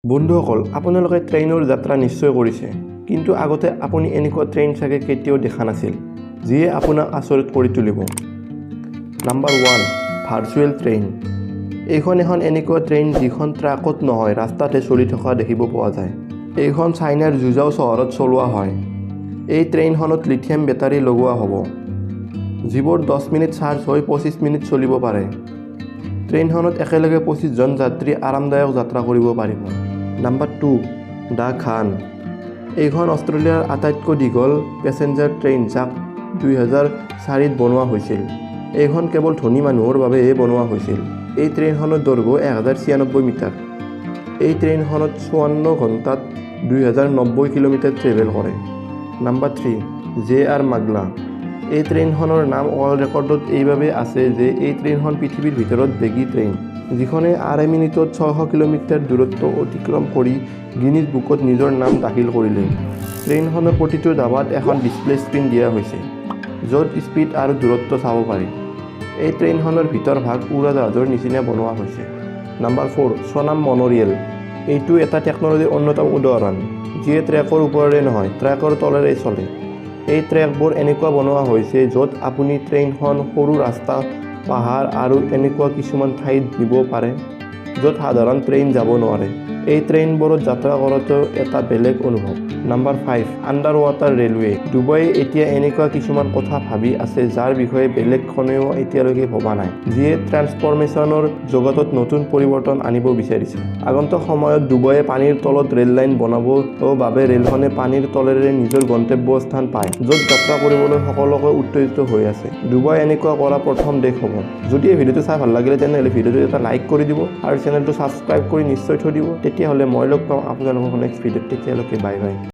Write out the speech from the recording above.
বন্ধুসকল, আপোনালোকে ট্ৰেইনৰ যাত্ৰা নিশ্চয় কৰিছে, কিন্তু আগতে আপুনি এনেকুৱা ট্ৰেইন চাগে কেতিয়াও দেখা নাছিল, যিয়ে আপোনাক আচৰিত কৰি তুলিব। Number 1, virtual train. এইখন এখন এনেকুৱা ট্ৰেইন যিখন ট্ৰাকত নহয়, ৰাস্তাতে চলি থকা দেখিব পোৱা যায়। এইখন চাইনাৰ জুজাও চহৰত চলোৱা হয়। এই ট্ৰেইনখনত লিথিয়াম বেটাৰী লগোৱা হ'ব, যিবোৰ 10 মিনিট চাৰ্জ হৈ 25 মিনিট চলিব পাৰে। ট্ৰেইনখনত একেলগে 25 জন যাত্ৰী আৰামদায়ক যাত্ৰা কৰিব পাৰিব। নাম্বাৰ 2, দ্য খান। এইখন অষ্ট্ৰেলিয়াৰ আটাইতকৈ দীঘল পেছেঞ্জাৰ ট্ৰেইন, যাক 2004ত বনোৱা হৈছিল। এইখন কেৱল ধনী মানুহৰ বাবেহে বনোৱা হৈছিল। এই ট্ৰেইনখনৰ দৈৰ্ঘ্য 1096 মিটাৰ। এই ট্ৰেইনখনত 54 ঘণ্টাত 2090 কিলোমিটাৰ ট্ৰেভেল কৰে। Number 3, JR মাগলা। এই ট্ৰেইনখনৰ নাম ৱৰ্ল্ড ৰেকৰ্ডত এইবাবে আছে যে এই ট্ৰেইনখন পৃথিৱীৰ ভিতৰত বেগী ট্ৰেইন, যিখনে আঢ়ৈ মিনিটত 600 কিলোমিটাৰ দূৰত্ব অতিক্ৰম কৰি গিনিজ বুকত নিজৰ নাম দাখিল কৰিলে। ট্ৰেইনখনৰ প্ৰতিটো ডাবাত এখন ডিছপ্লে স্ক্ৰীন দিয়া হৈছে, য'ত স্পীড আৰু দূৰত্ব চাব পাৰি। এই ট্ৰেইনখনৰ ভিতৰভাগ উৰাজাহাজৰ নিচিনা বনোৱা হৈছে। নাম্বাৰ 4, সোনাম মনোৰিয়েল। এইটো এটা টেকন'লজিৰ অন্যতম উদাহৰণ, যিয়ে ট্ৰেকৰ ওপৰেৰে নহয়, ট্ৰেকৰ তলেৰে চলে। এই ট্ৰেকবোৰ এনেকুৱা বনোৱা হৈছে য'ত আপুনি ট্ৰেইনখন সৰু ৰাস্তা, পাহাৰ আৰু এনেকুৱা কিছুমান ঠাইত নিব পাৰে য'ত সাধাৰণ ট্ৰেইন যাব নোৱাৰে। এই ট্ৰেইনবোৰত যাত্ৰা কৰাটো এটা বেলেগ অনুভৱ। Number 5, under water railway. Dubai এতিয়া এনেকুৱা কিছুমান কথা ভাবি আছে যাৰ বিষয়ে বেলেগ কোনেও এতিয়ালৈকে ভবা নাই, যিয়ে ট্ৰান্সফৰমেশ্যনৰ জগতত নতুন পৰিৱৰ্তন আনিব বিচাৰিছে। আগন্তুক সময়ত ডুবাইয়ে পানীৰ তলত ৰেল লাইন বনাব বাবে ৰেলখনে পানীৰ তলেৰে নিজৰ গন্তব্যস্থান পায়, য'ত যাত্ৰা কৰিবলৈ সকলোকে উত্তেজিত হৈ আছে। ডুবাই এনেকুৱা কৰা প্ৰথম দেশ হ'ব। যদি এই ভিডিঅ'টো চাই ভাল লাগিলে তেনেহ'লে ভিডিঅ'টো এটা লাইক কৰি দিব আৰু চেনেলটো ছাবস্ক্ৰাইব কৰি নিশ্চয় থৈ দিব। তেতিয়াহ'লে মই লগ পাম আপোনালোকক নেক্সট ভিডিঅ'ত। তেতিয়ালৈকে বাই বাই।